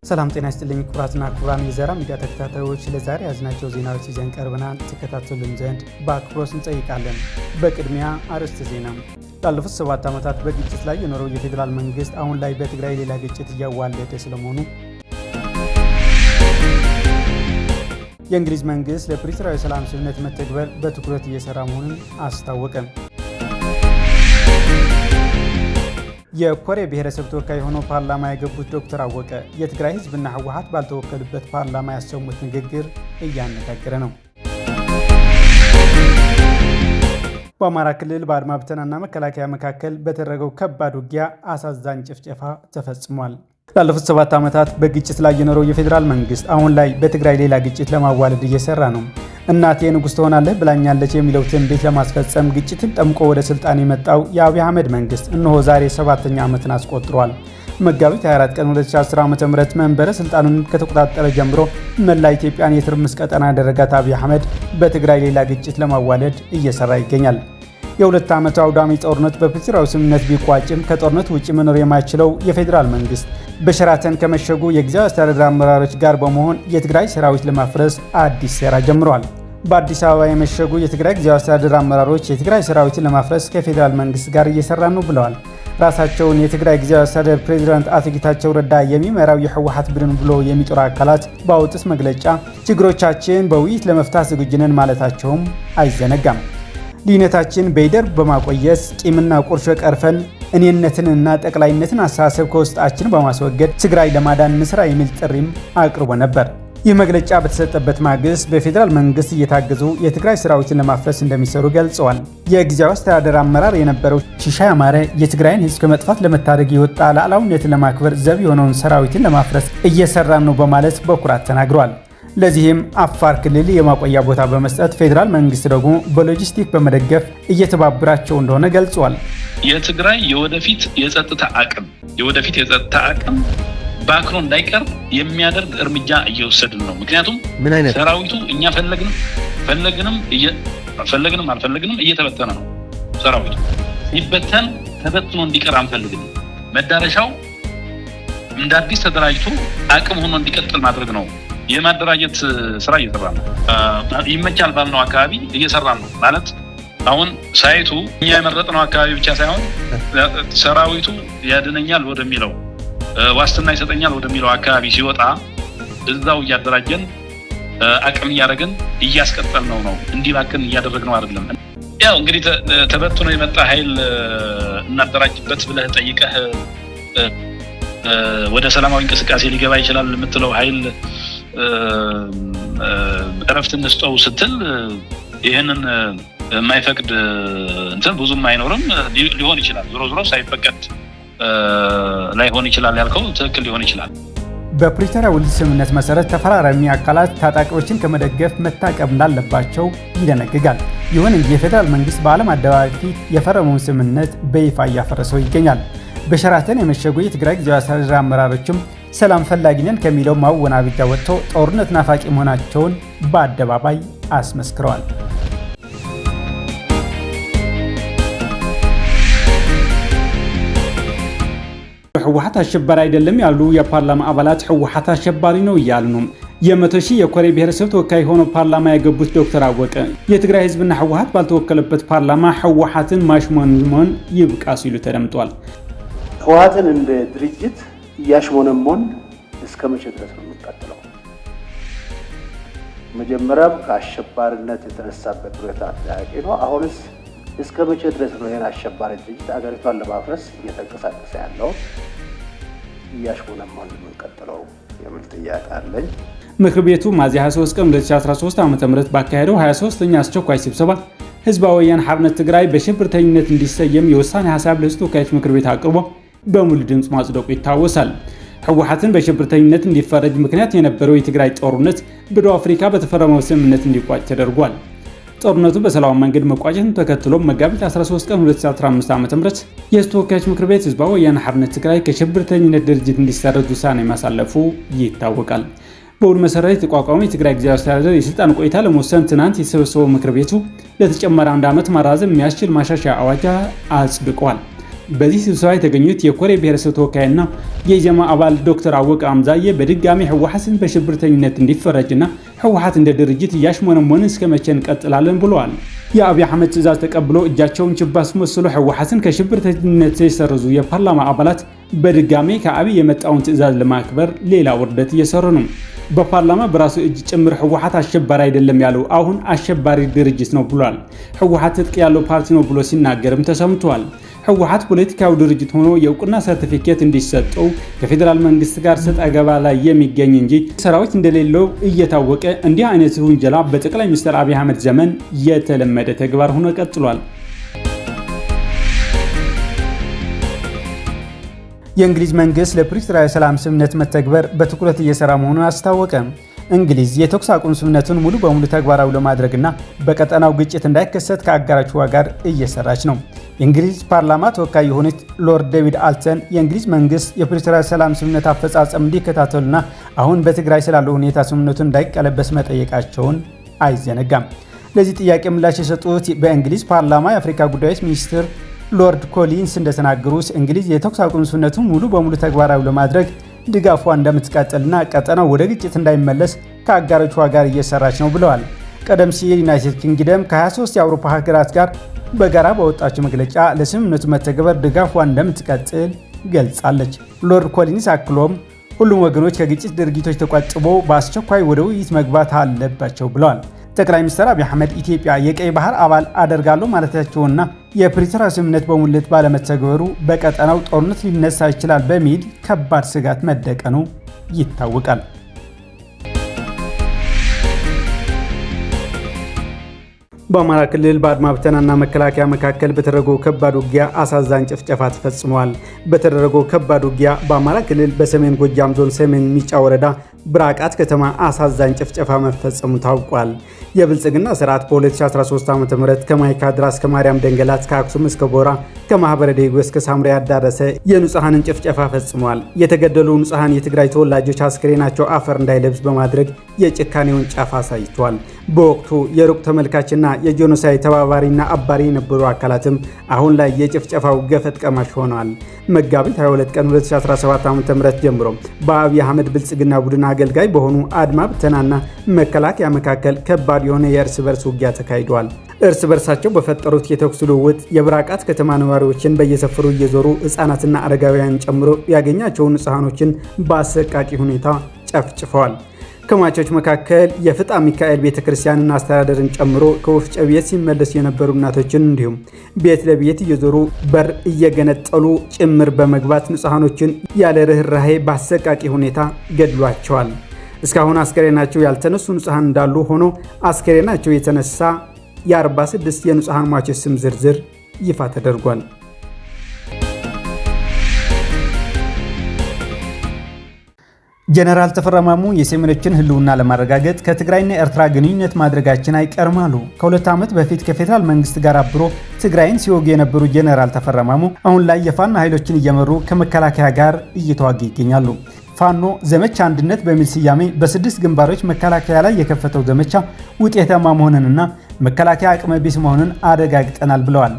ሰላም ጤና ይስጥልኝ ክቡራትና ክቡራን የዘራ ሚዲያ ተከታታዮች ለዛሬ ያዝናቸው ዜናዎች ይዘን ቀርበናል። ተከታተሉን ዘንድ በአክብሮት እንጠይቃለን። በቅድሚያ አርዕስተ ዜና። ላለፉት 7 ዓመታት በግጭት ላይ የኖረው የፌዴራል መንግስት አሁን ላይ በትግራይ ሌላ ግጭት እያዋለደ ስለመሆኑ፣ የእንግሊዝ መንግስት ለፕሪቶሪያው የሰላም ስምምነት መተግበር በትኩረት እየሰራ መሆኑን አስታወቀ። የኮሬ ብሔረሰብ ተወካይ ሆነው ፓርላማ የገቡት ዶክተር አወቀ የትግራይ ህዝብና ህወሓት ባልተወከሉበት ፓርላማ ያሰሙት ንግግር እያነጋገረ ነው። በአማራ ክልል በአድማ ብተናና መከላከያ መካከል በተደረገው ከባድ ውጊያ አሳዛኝ ጭፍጨፋ ተፈጽሟል። ላለፉት 7 ዓመታት በግጭት ላይ የኖረው የፌዴራል መንግስት አሁን ላይ በትግራይ ሌላ ግጭት ለማዋለድ እየሰራ ነው። እናቴ ንጉስ ትሆናለህ ብላኛለች የሚለው ትንቢት ለማስፈጸም ግጭትን ጠምቆ ወደ ስልጣን የመጣው የአብይ አህመድ መንግስት እነሆ ዛሬ 7ኛ ዓመትን አስቆጥሯል። መጋቢት 24 ቀን 2010 ዓ.ም መንበረ ስልጣኑን ከተቆጣጠረ ጀምሮ መላ ኢትዮጵያን የትርምስ ቀጠና ያደረጋት አብይ አህመድ በትግራይ ሌላ ግጭት ለማዋለድ እየሰራ ይገኛል። የ2 ዓመቱ አውዳሚ ጦርነት በፕሪቶሪያው ስምምነት ቢቋጭም ከጦርነት ውጭ መኖር የማይችለው የፌዴራል መንግስት በሸራተን ከመሸጉ የጊዜያዊ አስተዳደር አመራሮች ጋር በመሆን የትግራይ ሰራዊት ለማፍረስ አዲስ ሴራ ጀምረዋል። በአዲስ አበባ የመሸጉ የትግራይ ጊዜያዊ አስተዳደር አመራሮች የትግራይ ሰራዊትን ለማፍረስ ከፌዴራል መንግስት ጋር እየሰራ ነው ብለዋል። ራሳቸውን የትግራይ ጊዜያዊ አስተዳደር ፕሬዝዳንት አቶ ጌታቸው ረዳ የሚመራው የህወሓት ቡድን ብሎ የሚጠራ አካላት ባወጡት መግለጫ ችግሮቻችን በውይይት ለመፍታት ዝግጁ ነን ማለታቸውም አይዘነጋም። ልዩነታችን በይደር በማቆየት ቂምና ቁርሾ ቀርፈን እኔነትንና ጠቅላይነትን አስተሳሰብ ከውስጣችን በማስወገድ ትግራይ ለማዳን እንስራ የሚል ጥሪም አቅርቦ ነበር። ይህ መግለጫ በተሰጠበት ማግስት በፌዴራል መንግስት እየታገዙ የትግራይ ሰራዊትን ለማፍረስ እንደሚሰሩ ገልጸዋል። የጊዜያዊ አስተዳደር አመራር የነበረው ሽሻይ አማረ የትግራይን ህዝብ ከመጥፋት ለመታደግ የወጣ ሉዓላዊነትን ለማክበር ዘብ የሆነውን ሰራዊትን ለማፍረስ እየሰራ ነው በማለት በኩራት ተናግረዋል። ለዚህም አፋር ክልል የማቆያ ቦታ በመስጠት ፌዴራል መንግስት ደግሞ በሎጂስቲክ በመደገፍ እየተባበራቸው እንደሆነ ገልጿል። የትግራይ የወደፊት የጸጥታ አቅም ባክሮ እንዳይቀር የሚያደርግ እርምጃ እየወሰድን ነው። ምክንያቱም ሰራዊቱ እኛ ፈለግንም አልፈለግንም እየተበተነ ነው። ሰራዊቱ ይበተን ተበትኖ እንዲቀር አንፈልግም። መዳረሻው እንደ አዲስ ተደራጅቶ አቅም ሆኖ እንዲቀጥል ማድረግ ነው። የማደራጀት ስራ እየሰራ ነው። ይመቻል ባልነው አካባቢ እየሰራ ነው ማለት አሁን ሳይቱ እኛ የመረጥነው አካባቢ ብቻ ሳይሆን ሰራዊቱ ያድነኛል ወደሚለው ዋስትና ይሰጠኛል ወደሚለው አካባቢ ሲወጣ እዛው እያደራጀን አቅም እያደረግን እያስቀጠልነው ነው። እንዲባክን እያደረግነው አይደለም። ያው እንግዲህ ተበትኖ የመጣ ኃይል እናደራጅበት ብለህ ጠይቀህ ወደ ሰላማዊ እንቅስቃሴ ሊገባ ይችላል የምትለው ኃይል እረፍት እንስጠው ስትል ይህንን የማይፈቅድ እንትን ብዙም አይኖርም። ሊሆን ይችላል ዞሮ ሳይፈቀድ ላይሆን ይችላል ያልከው ትክክል ሊሆን ይችላል። በፕሪቶሪያ ውል ስምምነት መሰረት ተፈራራሚ አካላት ታጣቂዎችን ከመደገፍ መታቀብ እንዳለባቸው ይደነግጋል። ይሁን እንጂ የፌዴራል መንግስት በዓለም አደባባይ ፊት የፈረመውን ስምምነት በይፋ እያፈረሰው ይገኛል። በሸራተን የመሸጉ የትግራይ ጊዜያዊ አስተዳደር አመራሮችም ሰላም ፈላጊ ነን ከሚለው ማወናበጃ ወጥቶ ጦርነት ናፋቂ መሆናቸውን በአደባባይ አስመስክረዋል። ህወሓት አሸባሪ አይደለም ያሉ የፓርላማ አባላት ህወሓት አሸባሪ ነው እያሉ ነው። የ100 ሺህ የኮሬ ብሔረሰብ ተወካይ ሆነው ፓርላማ የገቡት ዶክተር አወቀ የትግራይ ህዝብና ህወሓት ባልተወከለበት ፓርላማ ህወሓትን ማሽሞንሞን ይብቃ ሲሉ ተደምጧል። ህወሓትን እንደ ድርጅት ያሽሞነሞን እስከ መቼ ድረስ ነው የሚቀጥለው? መጀመሪያም ከአሸባሪነት የተነሳበት ሁኔታ ጥያቄ ነው። አሁንስ እስከ መቼ ድረስ ነው ይሄን አሸባሪ ድርጅት አገሪቷን ለማፍረስ እየተንቀሳቀሰ ያለው ያሽሞነሞን የሚቀጥለው የሚል ጥያቄ አለኝ። ምክር ቤቱ ሚያዝያ 23 ቀን 2013 ዓ.ም ባካሄደው 23ኛ አስቸኳይ ስብሰባ ህዝባዊ ወያነ ሓርነት ትግራይ በሽብርተኝነት እንዲሰየም የውሳኔ ሐሳብ ለህዝብ ተወካዮች ምክር ቤት አቅርቦ በሙሉ ድምጽ ማጽደቁ ይታወሳል። ህወሓትን በሽብርተኝነት እንዲፈረጅ ምክንያት የነበረው የትግራይ ጦርነት በደቡብ አፍሪካ በተፈረመው ስምምነት እንዲቋጭ ተደርጓል። ጦርነቱ በሰላማዊ መንገድ መቋጨቱን ተከትሎ መጋቢት 13 ቀን 2015 ዓ.ም የህዝብ ተወካዮች ምክር ቤት ህዝባዊ ወያነ ሓርነት ትግራይ ከሽብርተኝነት ድርጅት እንዲሰረዝ ውሳኔ ማሳለፉ ይታወቃል። በውል መሰረት የተቋቋመው የትግራይ ጊዜያዊ አስተዳደር የስልጣን ቆይታ ለመወሰን ትናንት የተሰበሰበው ምክር ቤቱ ለተጨማሪ 1 ዓመት ማራዘም የሚያስችል ማሻሻያ አዋጅ አጽድቋል። በዚህ ስብሰባ የተገኙት የኮሬ ብሔረሰብ ተወካይና የኢዜማ አባል ዶክተር አወቀ አምዛዬ በድጋሚ ህወሓትን በሽብርተኝነት እንዲፈረጅና ህወሓት እንደ ድርጅት እያሽሞነሞነ እስከ መቼ እንቀጥላለን ብለዋል። የአብይ አህመድ ትዕዛዝ ተቀብሎ እጃቸውን ችባ አስመስሎ ህወሓትን ከሽብርተኝነት የሰረዙ የፓርላማ አባላት በድጋሚ ከአብይ የመጣውን ትዕዛዝ ለማክበር ሌላ ውርደት እየሰሩ ነው። በፓርላማ በራሱ እጅ ጭምር ህወሓት አሸባሪ አይደለም ያለው አሁን አሸባሪ ድርጅት ነው ብሏል። ህወሓት ትጥቅ ያለው ፓርቲ ነው ብሎ ሲናገርም ተሰምቷል። ህወሓት ፖለቲካዊ ድርጅት ሆኖ የእውቅና ሰርቲፊኬት እንዲሰጠው ከፌዴራል መንግስት ጋር ሰጥ አገባ ላይ የሚገኝ እንጂ ሰራዊት እንደሌለው እየታወቀ እንዲህ አይነት ውንጀላ በጠቅላይ ሚኒስትር አብይ አህመድ ዘመን የተለመደ ተግባር ሆኖ ቀጥሏል። የእንግሊዝ መንግስት ለፕሪቶሪያ የሰላም ስምምነት መተግበር በትኩረት እየሰራ መሆኑን አስታወቀ። እንግሊዝ የተኩስ አቁም ስምምነቱን ሙሉ በሙሉ ተግባራዊ ለማድረግና በቀጠናው ግጭት እንዳይከሰት ከአጋሮቿ ጋር እየሰራች ነው። የእንግሊዝ ፓርላማ ተወካይ የሆኑት ሎርድ ዴቪድ አልተን የእንግሊዝ መንግስት የፕሪቶሪያ ሰላም ስምምነት አፈጻጸም እንዲከታተሉና አሁን በትግራይ ስላለው ሁኔታ ስምምነቱን እንዳይቀለበስ መጠየቃቸውን አይዘነጋም። ለዚህ ጥያቄ ምላሽ የሰጡት በእንግሊዝ ፓርላማ የአፍሪካ ጉዳዮች ሚኒስትር ሎርድ ኮሊንስ እንደተናገሩት እንግሊዝ የተኩስ አቁም ስምምነቱን ሙሉ በሙሉ ተግባራዊ ለማድረግ ድጋፏ እንደምትቀጥልና ቀጠናው ወደ ግጭት እንዳይመለስ ከአጋሮቿ ጋር እየሰራች ነው ብለዋል። ቀደም ሲል ዩናይትድ ኪንግደም ከ23 የአውሮፓ ሀገራት ጋር በጋራ በወጣችው መግለጫ ለስምምነቱ መተግበር ድጋፏ እንደምትቀጥል ገልጻለች። ሎርድ ኮሊንስ አክሎም ሁሉም ወገኖች ከግጭት ድርጊቶች ተቆጥበው በአስቸኳይ ወደ ውይይት መግባት አለባቸው ብለዋል። ጠቅላይ ሚኒስትር አብይ አህመድ ኢትዮጵያ የቀይ ባህር አባል አደርጋለሁ ማለታቸውና የፕሪቶሪያ ስምምነት በሙላት ባለመተግበሩ በቀጠናው ጦርነት ሊነሳ ይችላል በሚል ከባድ ስጋት መደቀኑ ይታወቃል። በአማራ ክልል በአድማ ብተናና መከላከያ መካከል በተደረገው ከባድ ውጊያ አሳዛኝ ጭፍጨፋ ተፈጽሟል። በተደረገው ከባድ ውጊያ በአማራ ክልል በሰሜን ጎጃም ዞን ሰሜን ሚጫ ወረዳ ብራቃት ከተማ አሳዛኝ ጭፍጨፋ መፈጸሙ ታውቋል። የብልጽግና ስርዓት በ2013 ዓ.ም ከማይካድራ እስከ ማርያም ደንገላት ከአክሱም እስከ ቦራ ከማህበረ ደጎ እስከ ሳምራ ያዳረሰ የንጹሃንን ጭፍጨፋ ፈጽሟል። የተገደሉ ንጹሃን የትግራይ ተወላጆች አስክሬናቸው አፈር እንዳይለብስ በማድረግ የጭካኔውን ጫፍ አሳይቷል። በወቅቱ የሩቅ ተመልካችና የጄኖሳይድ ተባባሪና አባሪ የነበሩ አካላትም አሁን ላይ የጭፍጨፋው ገፈት ቀማሽ ሆነዋል። መጋቢት 22 ቀን 2017 ዓ.ም ጀምሮ በአብይ አህመድ ብልጽግና ቡድን አገልጋይ በሆኑ አድማ ብተናና መከላከያ መካከል ከባድ የሆነ የእርስ በርስ ውጊያ ተካሂዷል። እርስ በርሳቸው በፈጠሩት የተኩስ ልውውጥ የብራቃት ከተማ ነዋሪዎችን በየሰፈሩ እየዞሩ ህፃናትና አረጋውያን ጨምሮ ያገኛቸውን ንጹሃኖችን በአሰቃቂ ሁኔታ ጨፍጭፈዋል። ከሟቾች መካከል የፍጣ ሚካኤል ቤተክርስቲያንን አስተዳደርን ጨምሮ ከወፍጮ ቤት ሲመለሱ የነበሩ እናቶችን እንዲሁም ቤት ለቤት እየዞሩ በር እየገነጠሉ ጭምር በመግባት ንጹሃኖችን ያለ ርህራሄ በአሰቃቂ ሁኔታ ገድሏቸዋል። እስካሁን አስከሬናቸው ያልተነሱ ንጹሃን እንዳሉ ሆኖ አስከሬናቸው የተነሳ የ46 የንጹሃን ሟቾች ስም ዝርዝር ይፋ ተደርጓል። ጀነራል ተፈራ ማሞ የሰሜኖችን ህልውና ለማረጋገጥ ከትግራይና ኤርትራ ግንኙነት ማድረጋችን አይቀርም አሉ። ከ2 ዓመት በፊት ከፌዴራል መንግስት ጋር አብሮ ትግራይን ሲወጉ የነበሩ ጀነራል ተፈራ ማሞ አሁን ላይ የፋኖ ኃይሎችን እየመሩ ከመከላከያ ጋር እየተዋጉ ይገኛሉ። ፋኖ ዘመቻ አንድነት በሚል ስያሜ በ6 ግንባሮች መከላከያ ላይ የከፈተው ዘመቻ ውጤታማ መሆኑንና መከላከያ አቅመ ቢስ መሆኑን አረጋግጠናል ብለዋል።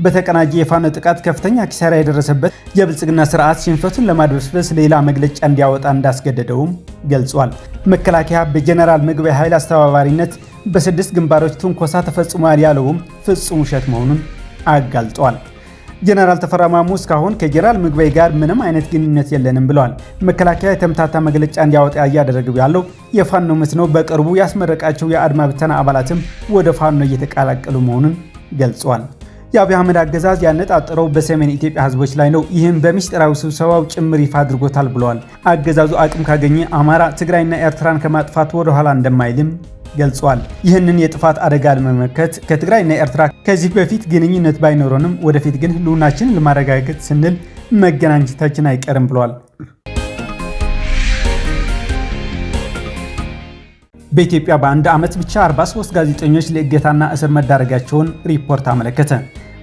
በተቀናጀ የፋኖ ጥቃት ከፍተኛ ኪሳራ የደረሰበት የብልጽግና ስርዓት ሽንፈቱን ለማድበስበስ ሌላ መግለጫ እንዲያወጣ እንዳስገደደውም ገልጿል። መከላከያ በጀነራል ምግበይ ኃይል አስተባባሪነት በ6 ግንባሮች ትንኮሳ ተፈጽሟል ያለውም ፍጹም ውሸት መሆኑን አጋልጧል። ጀነራል ተፈራ ማሞ እስካሁን ከጀነራል ምግበይ ጋር ምንም አይነት ግንኙነት የለንም ብለዋል። መከላከያ የተምታታ መግለጫ እንዲያወጣ እያደረገው ያለው የፋኖ ምት ነው። በቅርቡ ያስመረቃቸው የአድማ ብተና አባላትም ወደ ፋኖ እየተቀላቀሉ መሆኑን ገልጿል። የአብይ አህመድ አገዛዝ ያነጣጠረው በሰሜን ኢትዮጵያ ህዝቦች ላይ ነው። ይህም በሚስጥራዊ ስብሰባው ጭምር ይፋ አድርጎታል ብለዋል። አገዛዙ አቅም ካገኘ አማራ፣ ትግራይና ኤርትራን ከማጥፋት ወደ ኋላ እንደማይልም ገልጿል። ይህንን የጥፋት አደጋ ለመመከት ከትግራይና ኤርትራ ከዚህ በፊት ግንኙነት ባይኖረንም ወደፊት ግን ህልውናችንን ለማረጋገጥ ስንል መገናኘታችን አይቀርም ብለዋል። በኢትዮጵያ በአንድ ዓመት ብቻ 43 ጋዜጠኞች ለእገታና እስር መዳረጋቸውን ሪፖርት አመለከተ።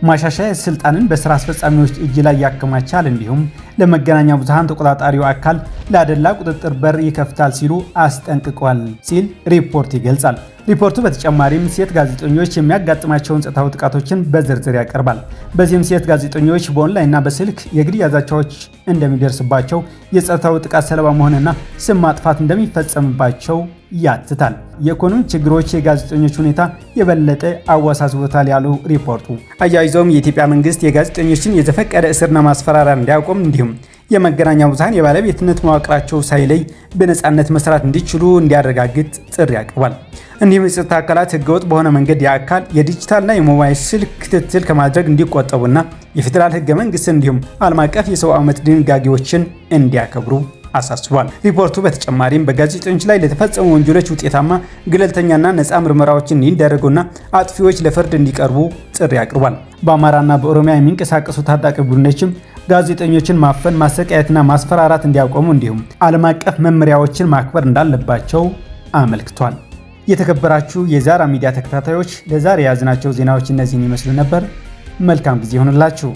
ማሻሻያ ስልጣንን በስራ አስፈጻሚዎች እጅ ላይ ያከማቻል፣ እንዲሁም ለመገናኛ ብዙሃን ተቆጣጣሪው አካል ለአደላ ቁጥጥር በር ይከፍታል ሲሉ አስጠንቅቋል ሲል ሪፖርት ይገልጻል። ሪፖርቱ በተጨማሪም ሴት ጋዜጠኞች የሚያጋጥማቸውን ጾታዊ ጥቃቶችን በዝርዝር ያቀርባል። በዚህም ሴት ጋዜጠኞች በኦንላይንና በስልክ የግድያ ዛቻዎች እንደሚደርስባቸው፣ የጾታዊ ጥቃት ሰለባ መሆንና ስም ማጥፋት እንደሚፈጸምባቸው ያትታል። የኢኮኖሚ ችግሮች የጋዜጠኞች ሁኔታ የበለጠ አወሳስቦታል ያሉ ሪፖርቱ አያይዘውም የኢትዮጵያ መንግስት የጋዜጠኞችን የዘፈቀደ እስርና ማስፈራሪያ እንዲያቆም እንዲሁም የመገናኛ ብዙሃን የባለቤትነት መዋቅራቸው ሳይለይ በነፃነት መስራት እንዲችሉ እንዲያረጋግጥ ጥሪ አቅርቧል። እንዲሁም የጸጥታ አካላት ህገወጥ በሆነ መንገድ የአካል የዲጂታልና የሞባይል ስልክ ክትትል ከማድረግ እንዲቆጠቡና የፌዴራል ህገ መንግስት እንዲሁም ዓለም አቀፍ የሰብአዊ መብት ድንጋጌዎችን እንዲያከብሩ አሳስቧል። ሪፖርቱ በተጨማሪም በጋዜጠኞች ላይ ለተፈጸሙ ወንጀሎች ውጤታማ ገለልተኛና ነፃ ምርመራዎችን እንዲደረጉና አጥፊዎች ለፍርድ እንዲቀርቡ ጥሪ አቅርቧል። በአማራና በኦሮሚያ የሚንቀሳቀሱ ታጣቂ ቡድኖችም ጋዜጠኞችን ማፈን፣ ማሰቃየትና ማስፈራራት እንዲያቆሙ እንዲሁም ዓለም አቀፍ መመሪያዎችን ማክበር እንዳለባቸው አመልክቷል። የተከበራችሁ የዛራ ሚዲያ ተከታታዮች ለዛሬ የያዝናቸው ዜናዎች እነዚህን ይመስሉ ነበር። መልካም ጊዜ ይሁንላችሁ።